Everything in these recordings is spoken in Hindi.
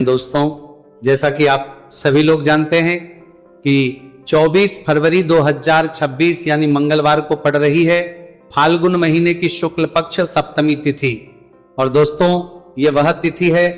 दोस्तों, जैसा कि आप सभी लोग जानते हैं कि 24 फरवरी 2026 यानी मंगलवार को पड़ रही है फाल्गुन महीने की शुक्ल पक्ष सप्तमी तिथि। और दोस्तों, ये वह तिथि है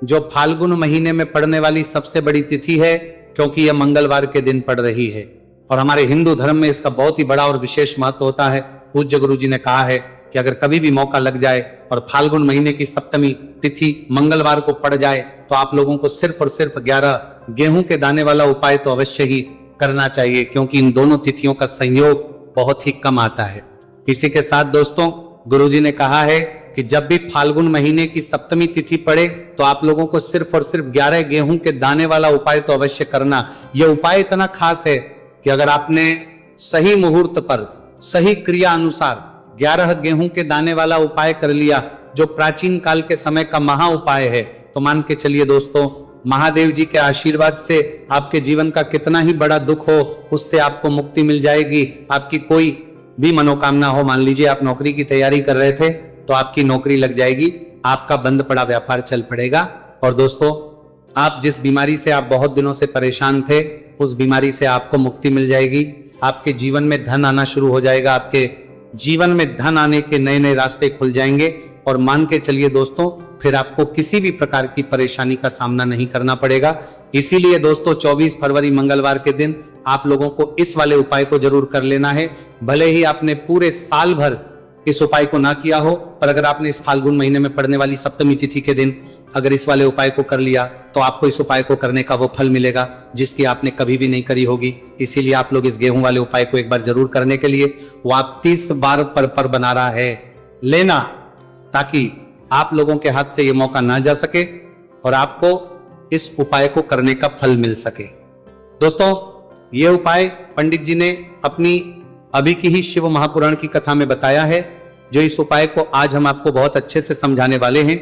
जो फाल्गुन महीने में पड़ने वाली सबसे बड़ी तिथि है, क्योंकि यह मंगलवार के दिन पड़ रही है। और हमारे हिंदू धर्म में इसका बहुत ही बड़ा और विशेष महत्व होता है। पूज्य गुरु जी ने कहा है कि अगर कभी भी मौका लग जाए और फाल्गुन महीने की सप्तमी तिथि मंगलवार को पड़ जाए तो आप लोगों को सिर्फ और सिर्फ 11 गेहूं के दाने वाला उपाय तो अवश्य ही करना चाहिए, क्योंकि इन दोनों तिथियों का संयोग बहुत ही कम आता है। इसी के साथ दोस्तों, गुरुजी ने कहा है कि जब भी फाल्गुन महीने की सप्तमी तिथि पड़े तो आप लोगों को सिर्फ और सिर्फ 11 गेहूं के दाने वाला उपाय तो अवश्य करना। यह उपाय इतना खास है कि अगर आपने सही मुहूर्त पर सही क्रिया अनुसार 11 गेहूं के दाने वाला उपाय कर लिया, जो प्राचीन काल के समय का महा उपाय है, तो मान के चलिए दोस्तों, महादेव जी के आशीर्वाद से आपके जीवन का कितना ही बड़ा दुख हो उससे आपको मुक्ति मिल जाएगी। आपकी कोई भी मनोकामना हो, मान लीजिए आप नौकरी की तैयारी कर रहे थे तो आपकी नौकरी लग जाएगी, आपका बंद पड़ा व्यापार चल पड़ेगा। और दोस्तों, आप जिस बीमारी से आप बहुत दिनों से परेशान थे उस बीमारी से आपको मुक्ति मिल जाएगी। आपके जीवन में धन आना शुरू हो जाएगा, आपके जीवन में धन आने के नए नए रास्ते खुल जाएंगे। और मान के चलिए दोस्तों, फिर आपको किसी भी प्रकार की परेशानी का सामना नहीं करना पड़ेगा। इसीलिए दोस्तों, 24 फरवरी मंगलवार के दिन आप लोगों को इस वाले उपाय को जरूर कर लेना है। भले ही आपने पूरे साल भर इस उपाय को ना किया हो, पर अगर आपने इस फाल्गुन महीने में पड़ने वाली सप्तमी तिथि के दिन अगर इस वाले उपाय को कर लिया तो आपको इस उपाय को करने का वो फल मिलेगा जिसकी आपने कभी भी नहीं करी होगी। इसीलिए आप लोग इस गेहूं वाले उपाय को एक बार जरूर करने के लिए, वो आप 30 बार पर बना रहा है, लेना, ताकि आप लोगों के हाथ से ये मौका ना जा सके और आपको इस उपाय को करने का फल मिल सके। दोस्तों, ये उपाय पंडित जी ने अपनी अभी की ही शिव महापुराण की कथा में बताया है, जो इस उपाय को आज हम आपको बहुत अच्छे से समझाने वाले हैं।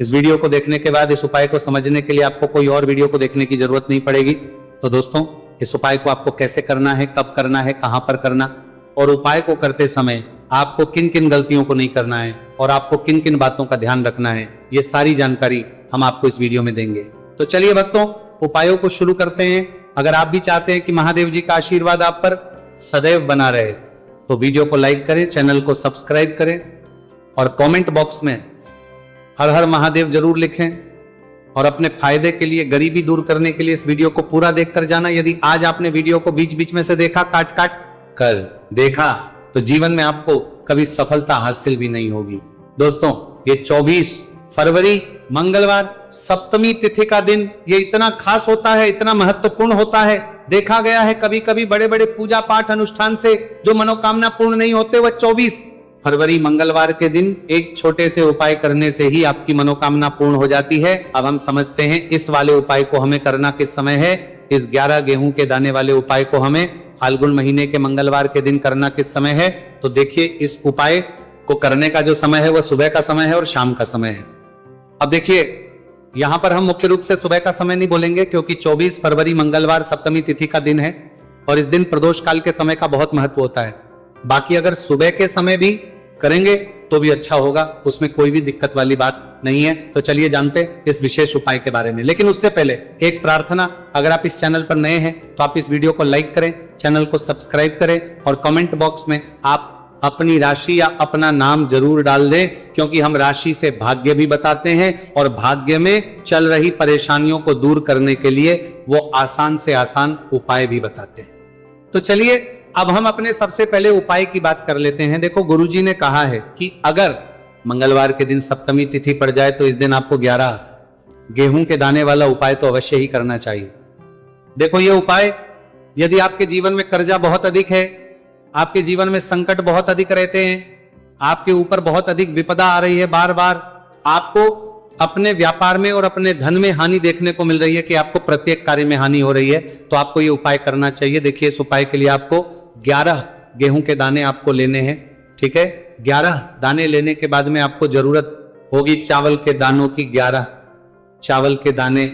इस वीडियो को देखने के बाद इस उपाय को समझने के लिए आपको कोई और वीडियो को देखने की जरूरत नहीं पड़ेगी। तो दोस्तों, इस उपाय को आपको कैसे करना है, कब करना है, कहां पर करना, और उपाय को करते समय आपको किन किन गलतियों को नहीं करना है और आपको किन किन बातों का ध्यान रखना है, ये सारी जानकारी हम आपको इस वीडियो में देंगे। तो चलिए भक्तों, उपायों को शुरू करते हैं। अगर आप भी चाहते हैं कि महादेव जी का आशीर्वाद आप पर सदैव बना रहे तो वीडियो को लाइक करें, चैनल को सब्सक्राइब करें और कमेंट बॉक्स में हर हर महादेव जरूर लिखें। और अपने फायदे के लिए, गरीबी दूर करने के लिए इस वीडियो को पूरा देखकर जाना। यदि आज आपने वीडियो को बीच बीच में से देखा, काट काट कर देखा, तो जीवन में आपको कभी सफलता हासिल भी नहीं होगी। दोस्तों, ये 24 फरवरी मंगलवार सप्तमी तिथि का दिन ये इतना खास होता है, इतना महत्वपूर्ण होता है। देखा गया है कभी कभी बड़े बड़े पूजा पाठ अनुष्ठान से जो मनोकामना पूर्ण नहीं होते, वह 24 फरवरी मंगलवार के दिन एक छोटे से उपाय करने से ही आपकी मनोकामना पूर्ण हो जाती है। अब हम समझते हैं इस वाले उपाय को हमें करना किस समय है। इस 11 गेहूं के दाने वाले उपाय को हमें फाल्गुन महीने के मंगलवार के दिन करना किस समय है। तो देखिए, इस उपाय को करने का जो समय है वह सुबह का समय है और शाम का समय है। अब देखिए, यहां पर हम मुख्य रूप से सुबह का समय नहीं बोलेंगे, क्योंकि 24 फरवरी मंगलवार सप्तमी तिथि का दिन है और इस दिन प्रदोष काल के समय का बहुत महत्व होता है। बाकी अगर सुबह के समय भी करेंगे तो भी अच्छा होगा, उसमें कोई भी दिक्कत वाली बात नहीं है। तो चलिए जानते इस विशेष उपाय के बारे में। लेकिन उससे पहले एक प्रार्थना, अगर आप इस चैनल पर नए हैं तो आप इस वीडियो को लाइक करें, चैनल को सब्सक्राइब करें और कमेंट बॉक्स में आप अपनी राशि या अपना नाम जरूर डाल दें, क्योंकि हम राशि से भाग्य भी बताते हैं और भाग्य में चल रही परेशानियों को दूर करने के लिए वो आसान से आसान उपाय भी बताते हैं। तो चलिए, अब हम अपने सबसे पहले उपाय की बात कर लेते हैं। देखो, गुरुजी ने कहा है कि अगर मंगलवार के दिन सप्तमी तिथि पड़ जाए तो इस दिन आपको 11 गेहूं के दाने वाला उपाय तो अवश्य ही करना चाहिए। देखो, ये उपाय, यदि आपके जीवन में कर्जा बहुत अधिक है, आपके जीवन में संकट बहुत अधिक रहते हैं, आपके ऊपर बहुत अधिक विपदा आ रही है, बार बार आपको अपने व्यापार में और अपने धन में हानि देखने को मिल रही है कि आपको प्रत्येक कार्य में हानि हो रही है, तो आपको ये उपाय करना चाहिए। देखिए, इस उपाय के लिए आपको 11 गेहूं के दाने आपको लेने हैं, ठीक है। 11 दाने लेने के बाद में आपको जरूरत होगी चावल के दानों की। 11 चावल के दाने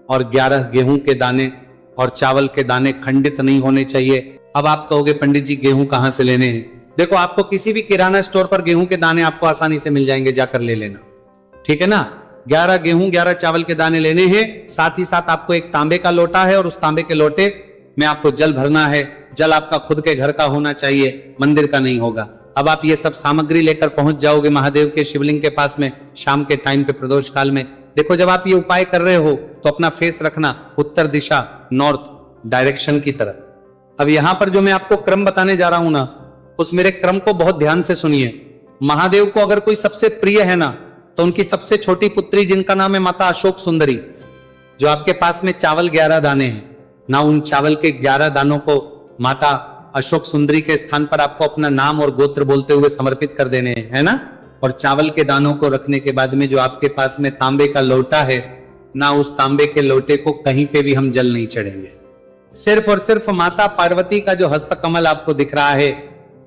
और 11 गेहूं के दाने, और चावल के दाने खंडित नहीं होने चाहिए। अब आप कहोगे पंडित जी गेहूं कहां से लेने हैं? देखो, आपको किसी भी किराना स्टोर पर गेहूं के दाने आपको आसानी से मिल जाएंगे, जाकर ले लेना, ठीक है ना। 11 गेहूं 11 चावल के दाने लेने हैं। साथ ही साथ आपको एक तांबे का लोटा है और उस तांबे के लोटे में आपको जल भरना है। जल आपका खुद के घर का होना चाहिए, मंदिर का नहीं होगा। अब आप ये सब सामग्री लेकर पहुंच जाओगे महादेव के शिवलिंग के पास में शाम के टाइम पे प्रदोष काल में। देखो जब आप ये उपाय कर रहे हो तो अपना फेस रखना उत्तर दिशा, नॉर्थ डायरेक्शन की तरफ। अब यहां पर जो मैं आपको क्रम बताने जा रहा हूं ना, उस मेरे क्रम को बहुत ध्यान से सुनिए। महादेव को अगर कोई सबसे प्रिय है ना, तो उनकी सबसे छोटी पुत्री जिनका नाम है माता अशोक सुंदरी, जो आपके पास में चावल 11 दाने हैं ना, उन चावल के 11 दानों को माता अशोक सुंदरी के स्थान पर आपको अपना नाम और गोत्र बोलते हुए समर्पित कर देने हैं, है ना। और चावल के दानों को रखने के बाद में जो आपके पास में तांबे का लोटा है ना, उस तांबे के लोटे को कहीं पे भी हम जल नहीं चढ़ेंगे। सिर्फ और सिर्फ माता पार्वती का जो हस्त कमल आपको दिख रहा है,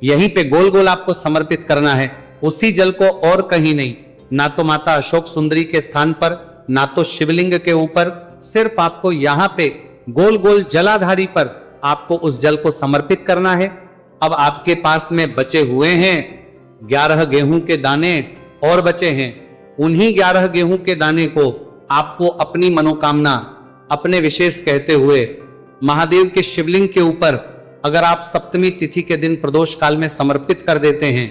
यहीं पे गोल गोल आपको समर्पित करना है, उसी जल को, और कहीं नहीं। ना तो माता अशोक सुंदरी के स्थान पर, ना तो शिवलिंग के ऊपर, सिर्फ आपको यहां पे गोल गोल जलाधारी पर आपको उस जल को समर्पित करना है। अब आपके पास में बचे हुए हैं 11 गेहूं के दाने और बचे हैं। उन्हीं 11 गेहूं के दाने को आपको अपनी मनोकामना, अपने विशेष कहते हुए महादेव के शिवलिंग के ऊपर अगर आप सप्तमी तिथि के दिन प्रदोष काल में समर्पित कर देते हैं,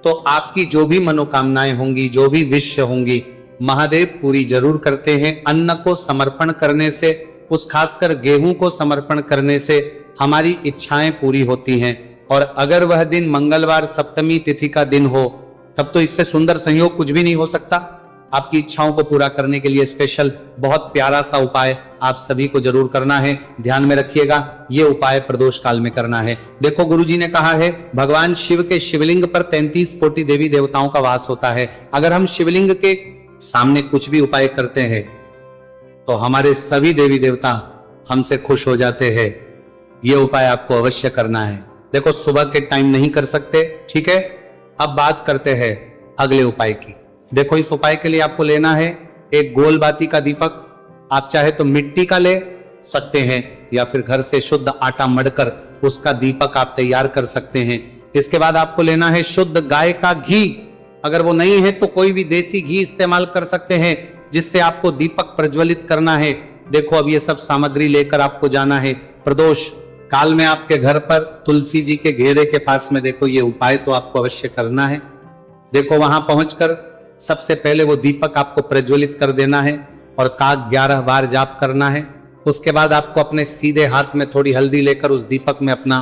तो आपकी जो भी मनोकामनाएं होंगी, जो भी विश होंगी, महादेव पूरी जरूर करते हैं। अन्न को समर्पण करने से, उस खासकर गेहूं को समर्पण करने से हमारी इच्छाएं पूरी होती हैं। और अगर वह दिन मंगलवार सप्तमी तिथि का दिन हो, तब तो इससे सुंदर संयोग कुछ भी नहीं हो सकता। आपकी इच्छाओं को पूरा करने के लिए स्पेशल बहुत प्यारा सा उपाय आप सभी को जरूर करना है। ध्यान में रखिएगा, ये उपाय प्रदोष काल में करना है। देखो गुरुजी ने कहा है भगवान शिव के शिवलिंग पर 33 कोटि देवी देवताओं का वास होता है। अगर हम शिवलिंग के सामने कुछ भी उपाय करते हैं तो हमारे सभी देवी देवता हमसे खुश हो जाते हैं। ये उपाय आपको अवश्य करना है। देखो सुबह के टाइम नहीं कर सकते, ठीक है। अब बात करते हैं अगले उपाय की। देखो इस उपाय के लिए आपको लेना है एक गोल बाती का दीपक। आप चाहे तो मिट्टी का ले सकते हैं या फिर घर से शुद्ध आटा मढ़कर उसका दीपक आप तैयार कर सकते हैं। इसके बाद आपको लेना है शुद्ध गाय का घी। अगर वो नहीं है तो कोई भी देसी घी इस्तेमाल कर सकते हैं, जिससे आपको दीपक प्रज्वलित करना है। देखो अब ये सब सामग्री लेकर आपको जाना है प्रदोष काल में आपके घर पर तुलसी जी के घेरे के पास में। देखो ये उपाय तो आपको अवश्य करना है। देखो वहां पहुंचकर सबसे पहले वो दीपक आपको प्रज्वलित कर देना है और काग 11 बार जाप करना है। उसके बाद आपको अपने सीधे हाथ में थोड़ी हल्दी लेकर उस दीपक में अपना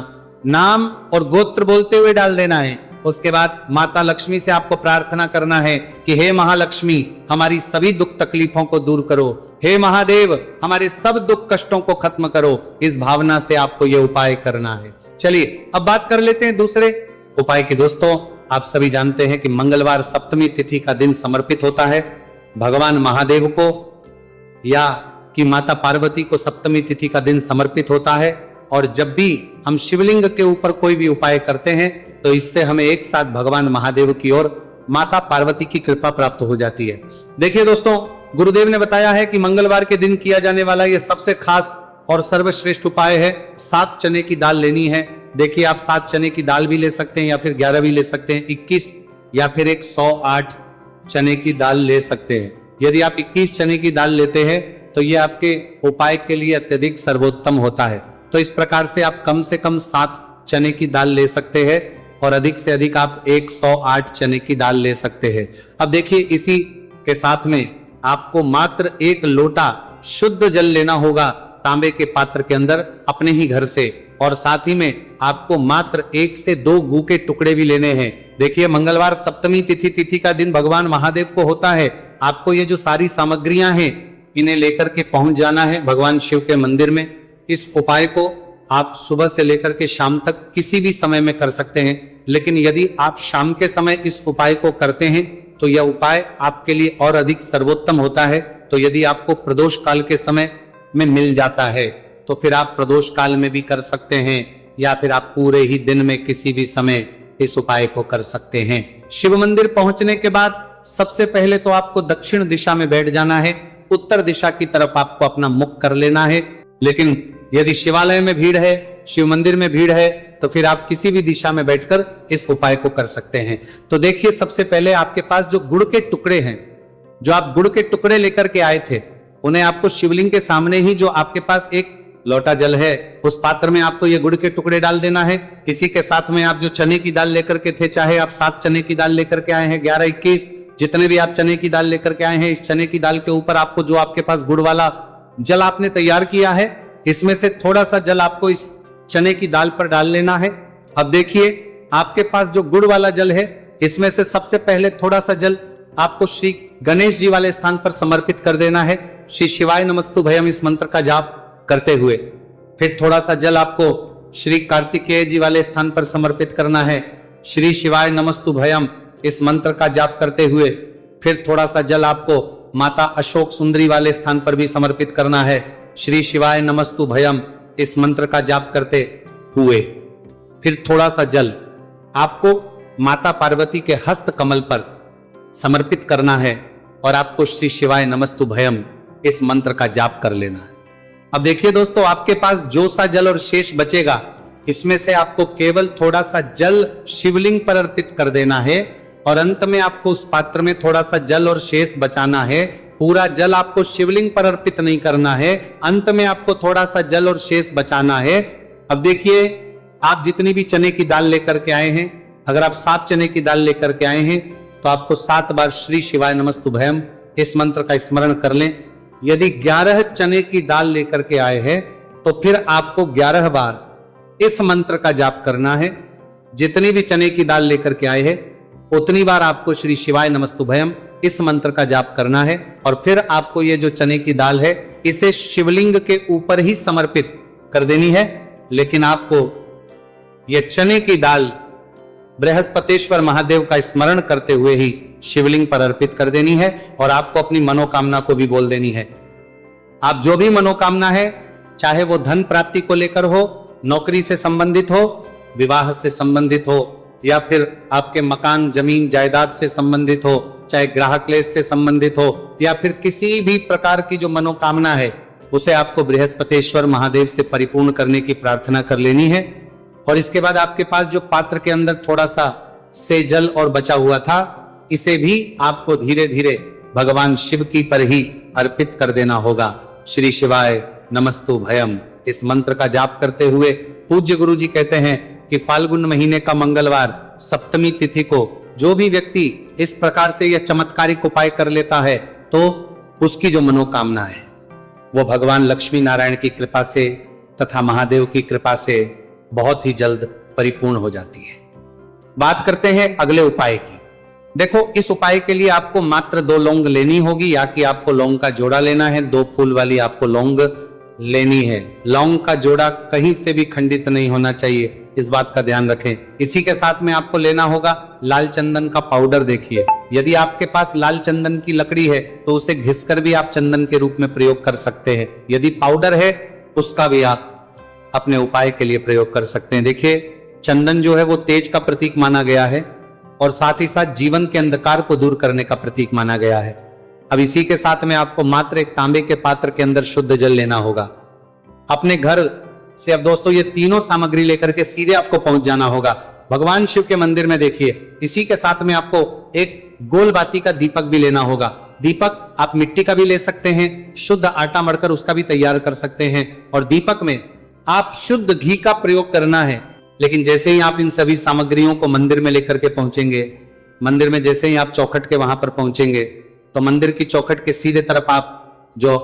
नाम और गोत्र बोलते हुए डाल देना है। उसके बाद माता लक्ष्मी से आपको प्रार्थना करना है कि हे महालक्ष्मी हमारी सभी दुख तकलीफों को दूर करो, हे महादेव हमारे सब दुख कष्टों को खत्म करो। इस भावना से आपको यह उपाय करना है। चलिए अब बात कर लेते हैं दूसरे उपाय की। दोस्तों आप सभी जानते हैं कि मंगलवार सप्तमी तिथि का दिन समर्पित होता है भगवान महादेव को, या कि माता पार्वती को सप्तमी तिथि का दिन समर्पित होता है। और जब भी हम शिवलिंग के ऊपर कोई भी उपाय करते हैं तो इससे हमें एक साथ भगवान महादेव की ओर माता पार्वती की कृपा प्राप्त हो जाती है। देखिए दोस्तों गुरुदेव ने बताया है कि मंगलवार के दिन किया जाने वाला यह सबसे खास और सर्वश्रेष्ठ उपाय है। 7 चने की दाल लेनी है। देखिए आप 7 चने की दाल भी ले सकते हैं या फिर 11 भी ले सकते हैं, 21 या फिर 108 चने की दाल ले सकते हैं। यदि आप 21 चने की दाल लेते हैं तो ये आपके उपाय के लिए अत्यधिक सर्वोत्तम होता है। तो इस प्रकार से आप कम से कम 7 चने की दाल ले सकते हैं और अधिक से अधिक आप 108 चने की दाल ले सकते हैं। अब देखिए इसी के साथ में आपको मात्र 1 लोटा शुद्ध जल लेना होगा तांबे के पात्र के अंदर अपने ही घर से, और साथ ही में आपको मात्र 1 से 2 गू के टुकड़े भी लेने हैं। देखिए मंगलवार सप्तमी तिथि का दिन भगवान महादेव को होता है। आपको ये जो सारी सामग्रियां हैं इन्हें लेकर के पहुंच जाना है भगवान शिव के मंदिर में। इस उपाय को आप सुबह से लेकर के शाम तक किसी भी समय में कर सकते हैं, लेकिन यदि आप शाम के समय इस उपाय को करते हैं तो यह उपाय आपके लिए और अधिक सर्वोत्तम होता है। तो यदि आपको प्रदोष काल के समय में मिल जाता है तो फिर आप प्रदोष काल में भी कर सकते हैं, या फिर आप पूरे ही दिन में किसी भी समय इस उपाय को कर सकते हैं। शिव मंदिर पहुंचने के बाद सबसे पहले तो आपको दक्षिण दिशा में बैठ जाना है। उत्तर दिशा की तरफ आपको अपना मुख कर लेना है। लेकिन यदि शिवालय में भीड़ है, शिव मंदिर में भीड़ है, तो फिर आप किसी भी दिशा में बैठकर इस उपाय को कर सकते हैं। तो देखिए सबसे पहले आपके पास जो गुड़ के टुकड़े हैं जो आप गुड़ के टुकड़े लेकर के आए थे, उन्हें आपको शिवलिंग के सामने ही जो आपके पास एक लोटा जल है, उस पात्र में आपको ये गुड़ के टुकड़े डाल देना है। इसी के साथ में आप जो चने की दाल लेकर के थे, चाहे आप 7 चने की दाल लेकर के आए हैं, 11, 21, जितने भी आप चने की दाल लेकर के आए हैं, इस चने की दाल के ऊपर आपको जो आपके पास गुड़ वाला जल आपने तैयार किया है, इसमें से थोड़ा सा जल आपको इस चने की दाल पर डाल लेना है। अब देखिए, आपके पास जो गुड़ वाला जल है, इसमें से सबसे पहले थोड़ा सा जल आपको श्री गणेश जी वाले स्थान पर समर्पित कर देना है, श्री शिवाय नमस्तुभयम इस मंत्र का जाप करते हुए। फिर थोड़ा सा जल आपको श्री कार्तिकेय जी वाले स्थान पर समर्पित करना है, श्री शिवाय नमस्तुभयम इस मंत्र का जाप करते हुए। फिर थोड़ा सा जल आपको माता अशोक सुंदरी वाले स्थान पर भी समर्पित करना है, श्री शिवाय नमस्तुभयम इस मंत्र का जाप करते हुए। फिर थोड़ा सा जल आपको माता पार्वती के हस्त कमल पर समर्पित करना है और आपको श्री शिवाय नमस्तुभयम इस मंत्र का जाप कर लेना है। अब देखिए दोस्तों, आपके पास जो सा जल और शेष बचेगा, इसमें से आपको केवल थोड़ा सा जल शिवलिंग पर अर्पित कर देना है और अंत में आपको उस पात्र में थोड़ा सा जल और शेष बचाना है। पूरा जल आपको शिवलिंग पर अर्पित नहीं करना है, अंत में आपको थोड़ा सा जल और शेष बचाना है। अब देखिए, आप जितनी भी चने की दाल लेकर के आए हैं, अगर आप 7 चने की दाल लेकर के आए हैं, तो आपको 7 बार श्री शिवाय नमस्तुभयम इस मंत्र का स्मरण कर लें। यदि 11 चने की दाल लेकर के आए हैं, तो फिर आपको 11 बार इस मंत्र का जाप करना है। जितनी भी चने की दाल लेकर के आए हैं, उतनी बार आपको श्री शिवाय नमस्तुभयम इस मंत्र का जाप करना है और फिर आपको ये जो चने की दाल है, इसे शिवलिंग के ऊपर ही समर्पित कर देनी है। लेकिन आपको ये चने की दाल बृहस्पतेश्वर महादेव का स्मरण करते हुए ही शिवलिंग पर अर्पित कर देनी है और आपको अपनी मनोकामना को भी बोल देनी है। आप जो भी मनोकामना है, चाहे वो धन प्राप्ति को लेकर हो, नौकरी से संबंधित हो, विवाह से संबंधित हो, या फिर आपके मकान जमीन जायदाद से संबंधित हो, चाहे ग्राहक क्लेश से संबंधित हो, या फिर किसी भी प्रकार की जो मनोकामना है, उसे आपको बृहस्पतेश्वर महादेव से परिपूर्ण करने की प्रार्थना कर लेनी है। और इसके बाद आपके पास जो पात्र के अंदर थोड़ा सा से जल और बचा हुआ था, इसे भी आपको धीरे धीरे भगवान शिव की पर ही अर्पित कर देना होगा। श्री शिवाय नमस्तुभयम इस मंत्र का जाप करते हुए पूज्य गुरु जी कहते हैं कि फाल्गुन महीने का मंगलवार सप्तमी तिथि को जो भी व्यक्ति इस प्रकार से यह चमत्कारिक उपाय कर लेता है, तो उसकी जो मनोकामना है वो भगवान लक्ष्मी नारायण की कृपा से तथा महादेव की कृपा से बहुत ही जल्द परिपूर्ण हो जाती है। बात करते हैं अगले उपाय की। देखो, इस उपाय के लिए आपको मात्र 2 लौंग लेनी होगी, या कि आपको लौंग का जोड़ा लेना है। 2 फूल वाली आपको लौंग लेनी है। लौंग का जोड़ा कहीं से भी खंडित नहीं होना चाहिए, इस बात का ध्यान रखें। इसी के साथ में आपको लेना होगा लाल चंदन का पाउडर। देखिए, यदि आपके पास लाल चंदन की लकड़ी है, तो उसे घिसकर भी आप चंदन के रूप में प्रयोग कर सकते हैं। यदि पाउडर है, उसका भी आप अपने उपाय के लिए प्रयोग कर सकते हैं। देखिए, चंदन जो है वो तेज का प्रतीक माना गया है और साथ ही साथ जीवन के अंधकार को दूर करने का प्रतीक माना गया है। अब इसी के साथ में आपको मात्र एक तांबे के पात्र के अंदर शुद्ध जल लेना होगा। अपने घर से अब दोस्तों ये तीनों सामग्री लेकर के सीधे आपको पहुंच जाना होगा भगवान शिव के मंदिर में। देखिए, इसी के साथ में आपको एक गोल बाती का दीपक भी लेना होगा। दीपक आप मिट्टी का भी ले सकते हैं, शुद्ध आटा मढ़कर उसका भी तैयार कर सकते हैं, और दीपक में आप शुद्ध घी का प्रयोग करना है। लेकिन जैसे ही आप इन सभी सामग्रियों को मंदिर में लेकर के पहुंचेंगे, मंदिर में जैसे ही आप चौखट के वहां पर पहुंचेंगे, तो मंदिर की चौखट के सीधे तरफ आप जो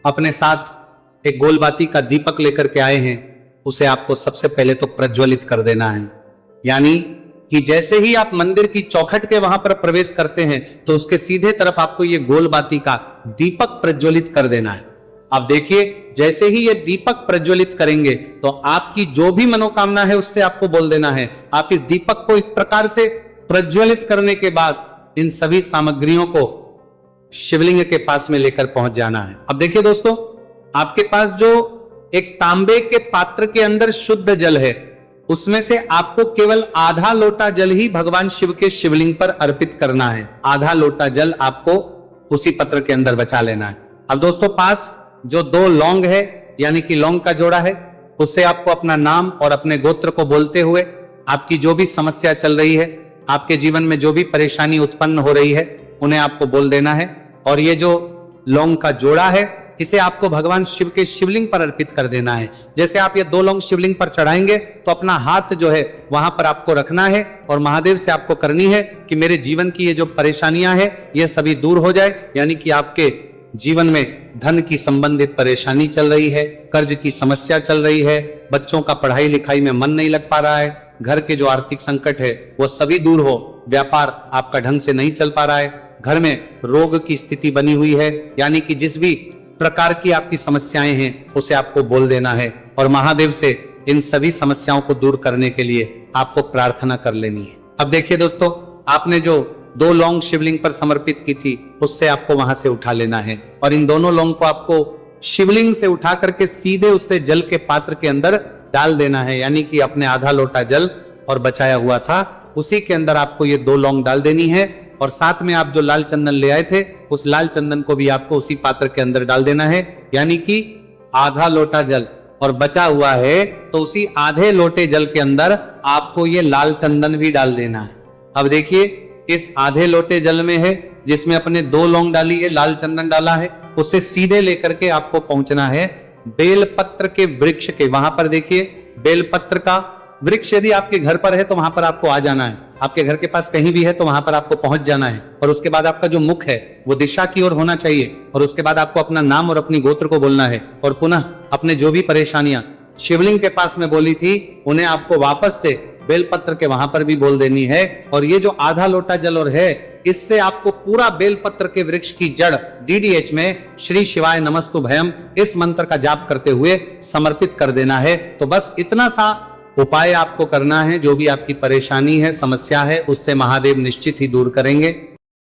अपने साथ एक गोलबाती का दीपक लेकर के आए हैं, उसे आपको सबसे पहले तो प्रज्वलित कर देना है। यानी कि जैसे ही आप मंदिर की चौखट के वहां पर प्रवेश करते हैं, तो उसके सीधे तरफ आपको ये गोलबाती का दीपक प्रज्वलित कर देना है। आप देखिए, जैसे ही ये दीपक प्रज्वलित करेंगे, तो आपकी जो भी मनोकामना है उससे आपको बोल देना है। आप इस दीपक को इस प्रकार से प्रज्वलित करने के बाद इन सभी सामग्रियों को शिवलिंग के पास में लेकर पहुंच जाना है। अब देखिए दोस्तों, आपके पास जो एक तांबे के पात्र के अंदर शुद्ध जल है, उसमें से आपको केवल आधा लोटा जल ही भगवान शिव के शिवलिंग पर अर्पित करना है। आधा लोटा जल आपको उसी पत्र के अंदर बचा लेना है। अब दोस्तों, पास जो 2 लौंग है, यानी कि लौंग का जोड़ा है, उससे आपको अपना नाम और अपने गोत्र को बोलते हुए आपकी जो भी समस्या चल रही है, आपके जीवन में जो भी परेशानी उत्पन्न हो रही है, उन्हें आपको बोल देना है। और ये जो लौंग का जोड़ा है इसे आपको भगवान शिव के शिवलिंग पर अर्पित कर देना है। जैसे आप ये 2 लौंग शिवलिंग पर चढ़ाएंगे तो अपना हाथ जो है वहां पर आपको रखना है और महादेव से आपको करनी है कि मेरे जीवन की ये जो परेशानियां हैं ये सभी दूर हो जाए। यानी कि आपके जीवन में धन की संबंधित परेशानी चल रही है, कर्ज की समस्या चल रही है, बच्चों का पढ़ाई लिखाई में मन नहीं लग पा रहा है, घर के जो आर्थिक संकट है वो सभी दूर हो, व्यापार आपका ढंग से नहीं चल पा रहा है, घर में रोग की स्थिति बनी हुई है, यानी कि जिस भी प्रकार की आपकी समस्याएं हैं उसे आपको बोल देना है और महादेव से इन सभी समस्याओं को दूर करने के लिए आपको प्रार्थना कर लेनी है। अब देखिए दोस्तों, आपने जो 2 लौंग शिवलिंग पर समर्पित की थी उससे आपको वहां से उठा लेना है और इन दोनों लौंग को आपको शिवलिंग से उठा करके सीधे उससे जल के पात्र के अंदर डाल देना है। यानी कि अपने आधा लोटा जल और बचाया हुआ था उसी के अंदर आपको ये 2 लौंग डाल देनी है और साथ में आप जो लाल चंदन ले आए थे उस लाल चंदन को भी आपको उसी पात्र के अंदर डाल देना है। यानी कि आधा लोटा जल और बचा हुआ है तो उसी आधे लोटे जल के अंदर आपको ये लाल चंदन भी डाल देना है। अब देखिए, इस आधे लोटे जल में है जिसमें अपने 2 लौंग डाली है, लाल चंदन डाला है, उससे सीधे लेकर के आपको पहुंचना है बेलपत्र के वृक्ष के। वहां पर देखिए बेलपत्र का वृक्ष यदि आपके घर पर है तो वहां पर आपको आ जाना है, आपके घर के पास कहीं भी है तो वहां पर आपको पहुंच जाना है और उसके बाद आपका जो मुख है वो दिशा की ओर होना चाहिए और उसके बाद आपको अपना नाम और अपनी गोत्र को बोलना है और पुनः अपने जो भी परेशानियां शिवलिंग के पास में बोली थी उन्हें आपको वापस से बेलपत्र के वहां पर भी बोल देनी है। और ये जो आधा लोटा जल और है इससे आपको पूरा बेलपत्र के वृक्ष की जड़ DDH में श्री शिवाय नमस्तु भयम इस मंत्र का जाप करते हुए समर्पित कर देना है। तो बस इतना सा उपाय आपको करना है, जो भी आपकी परेशानी है, समस्या है, उससे महादेव निश्चित ही दूर करेंगे।